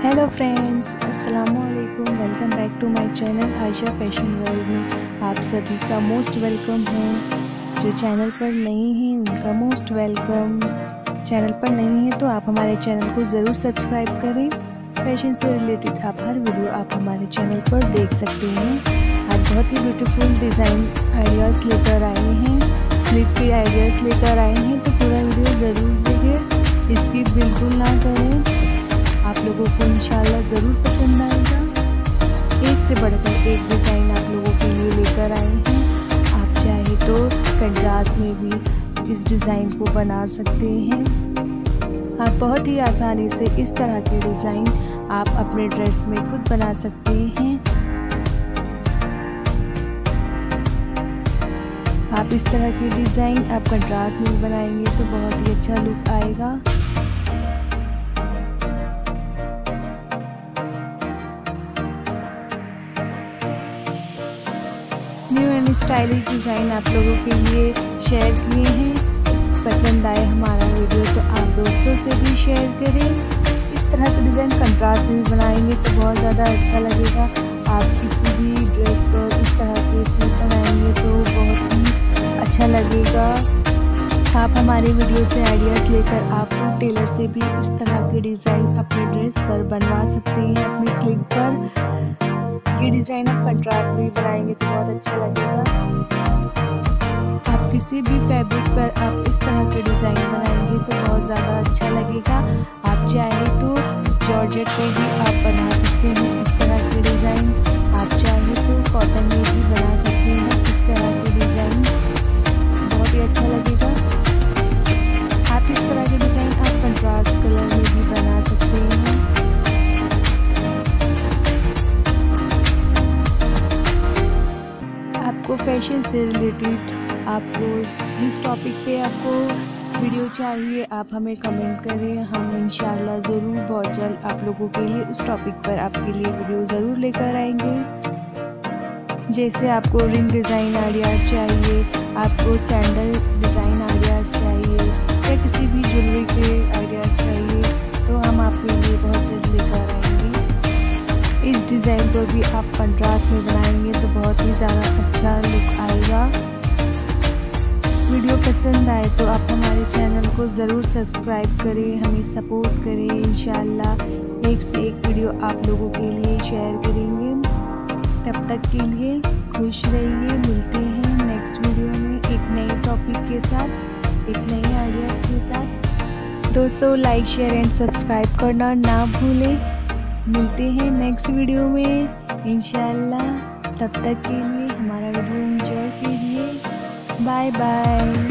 Hello friends, अस्सलाम वालेकुम। Welcome back to my channel Ayesha fashion world में आप सभी का मोस्ट वेलकम है। जो चैनल पर नहीं हैं उनका मोस्ट वेलकम। चैनल पर नहीं है तो आप हमारे चैनल को ज़रूर सब्सक्राइब करें। फैशन से रिलेटेड आप हर वीडियो आप हमारे चैनल पर देख सकते हैं। आज बहुत ही ब्यूटीफुल डिज़ाइन आइडियाज़ लेकर आए हैं, स्लीव के आइडियाज़ लेकर आए हैं, तो पूरा वीडियो ज़रूर देखें, इसकी बिल्कुल ना करें। आप लोगों को इंशाल्लाह ज़रूर पसंद आएगा। एक से बढ़कर एक डिज़ाइन आप लोगों के लिए लेकर आए हैं। आप चाहे तो कंट्रास्ट में भी इस डिज़ाइन को बना सकते हैं। आप बहुत ही आसानी से इस तरह के डिज़ाइन आप अपने ड्रेस में खुद बना सकते हैं। आप इस तरह के डिज़ाइन आप कंट्रास्ट में बनाएंगे तो बहुत ही अच्छा लुक आएगा। न्यू एंड स्टाइलिश डिज़ाइन आप लोगों के लिए शेयर किए हैं। पसंद आए हमारा वीडियो तो आप दोस्तों से भी शेयर करें। इस तरह का डिज़ाइन कंट्रास्ट में बनाएंगे तो बहुत ज़्यादा अच्छा लगेगा। आप किसी भी ड्रेस पर इस तरह के सूट बनाएंगे तो बहुत ही अच्छा लगेगा। आप हमारे वीडियो से आइडियाज़ लेकर आप टेलर से भी इस तरह के डिज़ाइन अपने ड्रेस पर बनवा सकते हैं। अपनी स्लीव पर ये डिज़ाइन आप कंट्रास्ट में बनाएंगे तो बहुत अच्छा लगेगा। आप किसी भी फैब्रिक पर आप इस तरह के डिज़ाइन बनाएंगे तो बहुत ज़्यादा अच्छा लगेगा। आप चाहे तो जॉर्जेट पे भी आप बना सकते हैं इस तरह के डिज़ाइन। आप चाहे तो कॉटन में भी बना सकते हैं इस तरह के डिज़ाइन, बहुत ही अच्छा लगेगा। आप इस तरह के डिज़ाइन आप कंट्रास्ट कलर में भी बना सकते हैं। आपको फैशन से रिलेटेड आपको जिस टॉपिक पे आपको वीडियो चाहिए आप हमें कमेंट करें। हम इंशाल्लाह ज़रूर बहुत जल्द आप लोगों के लिए उस टॉपिक पर आपके लिए वीडियो ज़रूर लेकर आएंगे। जैसे आपको रिंग डिज़ाइन आइडियाज़ चाहिए, आपको सैंडल डिज़ाइन आइडियाज़ चाहिए या किसी भी ज्वेलरी के आइडियाज़ चाहिए तो हम आपके लिए बहुत जल्द लेकर आएंगे। इस डिज़ाइन को भी आप कंट्रास्ट में बनाएंगे तो बहुत ही ज़्यादा अच्छा लुक आएगा। वीडियो पसंद आए तो आप हमारे चैनल को ज़रूर सब्सक्राइब करें, हमें सपोर्ट करें। इंशाल्लाह एक से एक वीडियो आप लोगों के लिए शेयर करेंगे। तब तक के लिए खुश रहिए। मिलते हैं नेक्स्ट वीडियो में एक नए टॉपिक के साथ, एक नए आइडियाज़ के साथ। दोस्तों लाइक शेयर एंड सब्सक्राइब करना ना भूलें। मिलते हैं नेक्स्ट वीडियो में इंशाल्लाह। तब तक के लिए हमारा वीडियो एंजॉय कीजिए। Bye bye.